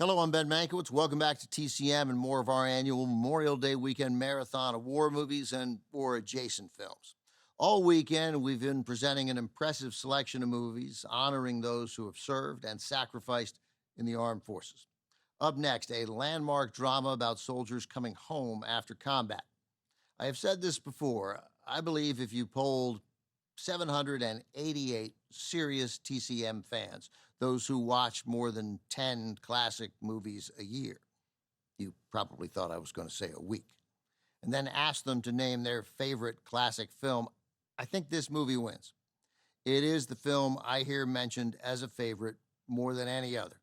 Hello, I'm Ben Mankiewicz. Welcome back to TCM and more of our annual Memorial Day weekend marathon of war movies and war adjacent films. All weekend, we've been presenting an impressive selection of movies honoring those who have served and sacrificed in the armed forces. Up next, a landmark drama about soldiers coming home after combat. I have said this before. I believe if you polled 788 serious TCM fans, those who watch more than 10 classic movies a year. You probably thought I was going to say a week. And then ask them to name their favorite classic film. I think this movie wins. It is the film I hear mentioned as a favorite more than any other.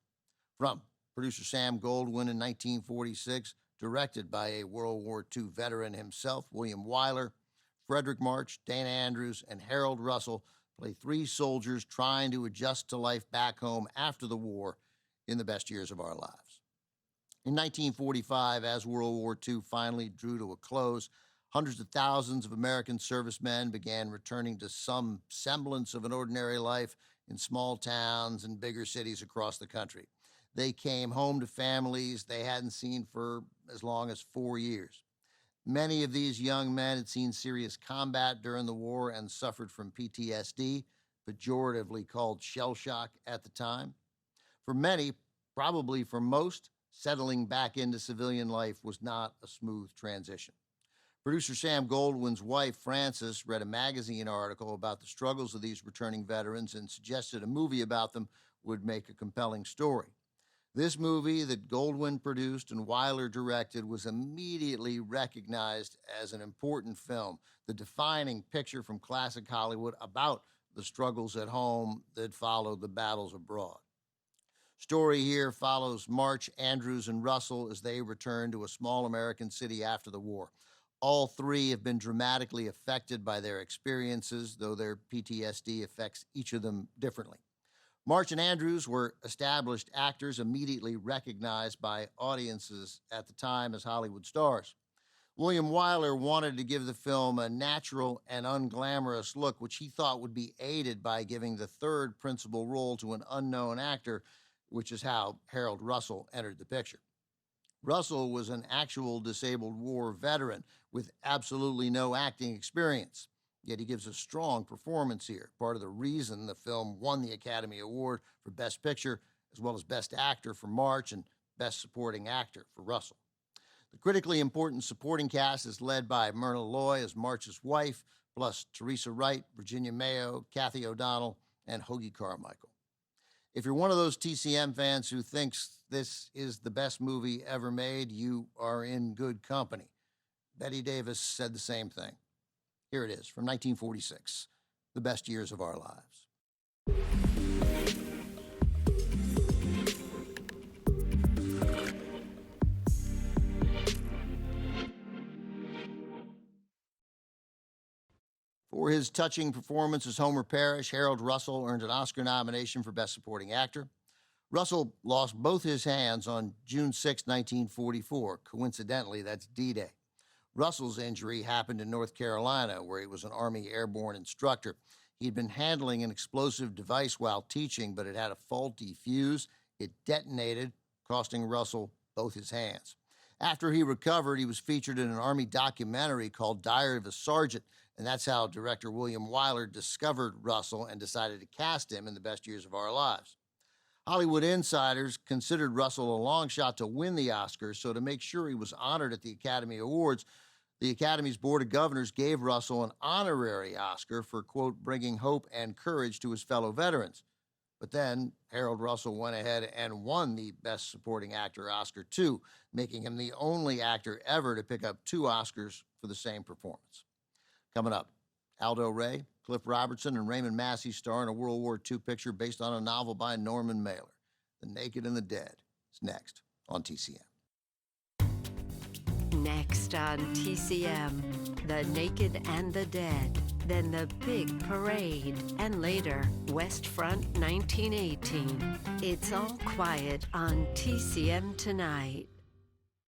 From producer Sam Goldwyn in 1946, directed by a World War II veteran himself, William Wyler, Frederick March, Dana Andrews, and Harold Russell play three soldiers trying to adjust to life back home after the war in the best years of our lives. In 1945, as World War II finally drew to a close, hundreds of thousands of American servicemen began returning to some semblance of an ordinary life in small towns and bigger cities across the country. They came home to families they hadn't seen for as long as 4 years. Many of these young men had seen serious combat during the war and suffered from PTSD, pejoratively called shell shock at the time. For many, probably for most, settling back into civilian life was not a smooth transition. Producer Sam Goldwyn's wife, Frances, read a magazine article about the struggles of these returning veterans and suggested a movie about them would make a compelling story. This movie that Goldwyn produced and Wyler directed was immediately recognized as an important film, the defining picture from classic Hollywood about the struggles at home that followed the battles abroad. Story here follows March, Andrews, and Russell as they return to a small American city after the war. All three have been dramatically affected by their experiences, though their PTSD affects each of them differently. March and Andrews were established actors immediately recognized by audiences at the time as Hollywood stars. William Wyler wanted to give the film a natural and unglamorous look, which he thought would be aided by giving the third principal role to an unknown actor, which is how Harold Russell entered the picture. Russell was an actual disabled war veteran with absolutely no acting experience. Yet he gives a strong performance here, part of the reason the film won the Academy Award for Best Picture, as well as Best Actor for March and Best Supporting Actor for Russell. The critically important supporting cast is led by Myrna Loy as March's wife, plus Teresa Wright, Virginia Mayo, Kathy O'Donnell, and Hoagie Carmichael. If you're one of those TCM fans who thinks this is the best movie ever made, you are in good company. Bette Davis said the same thing. Here it is, from 1946, The Best Years of Our Lives. For his touching performance as Homer Parrish, Harold Russell earned an Oscar nomination for Best Supporting Actor. Russell lost both his hands on June 6, 1944. Coincidentally, that's D-Day. Russell's injury happened in North Carolina, where he was an Army airborne instructor. He'd been handling an explosive device while teaching, but it had a faulty fuse. It detonated, costing Russell both his hands. After he recovered, he was featured in an Army documentary called Diary of a Sergeant, and that's how director William Wyler discovered Russell and decided to cast him in The Best Years of Our Lives. Hollywood insiders considered Russell a long shot to win the Oscar, so to make sure he was honored at the Academy Awards, the Academy's Board of Governors gave Russell an honorary Oscar for, quote, bringing hope and courage to his fellow veterans. But then Harold Russell went ahead and won the Best Supporting Actor Oscar, too, making him the only actor ever to pick up 2 Oscars for the same performance. Coming up, Aldo Ray, Cliff Robertson, and Raymond Massey star in a World War II picture based on a novel by Norman Mailer. The Naked and the Dead is next on TCM. Next on TCM, The Naked and the Dead, then The Big Parade, and later, West Front 1918. It's all quiet on TCM tonight.